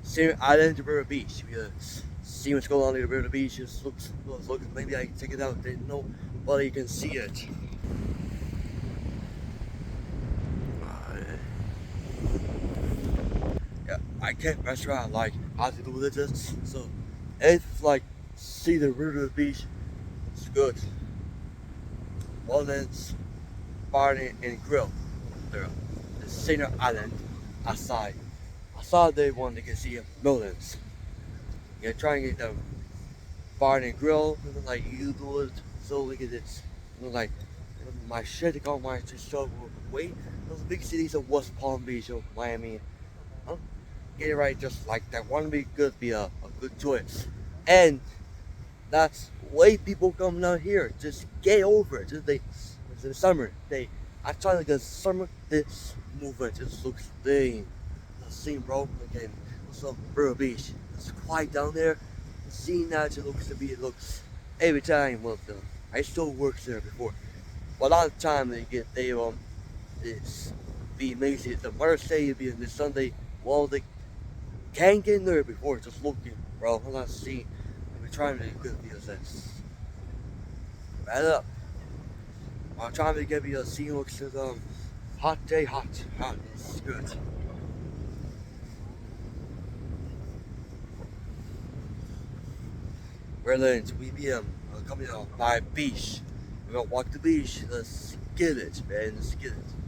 Senior Island, Riveria Beach. We see what's going on in Riveria Beach. Just looks. Maybe I can take it out. Then nobody can see it. Yeah, I can't restaurant like how to do this. So it's like see the Riveria Beach. It's good. Wetlands, bar and grill. There, the Senior Island outside. Outside they want to get see millions. Yeah, trying to get the bar and grill, like you do it, so look at this. Like my shit got my so wait, those big cities of West Palm Beach or Miami. Huh? Get it right just like that. One be good be a good choice. And that's way people come down here. Just get over it. Just it's the summer. I try to get summer this movement just looks the same bro again. Also Vero Beach. It's quiet down there. Seeing that it looks to be it looks every time well the I still worked there before. But a lot of time they it's be amazing. The Mother's Day be in this Sunday. Well they can't get in there before just looking, bro. I'm not seeing. We're trying to get good videos. That's right up. I'm trying to get me a scene looks to hot day, hot. It's good. Berlin, we be coming out by beach. We're gonna walk the beach. Let's get it, man. Let's get it.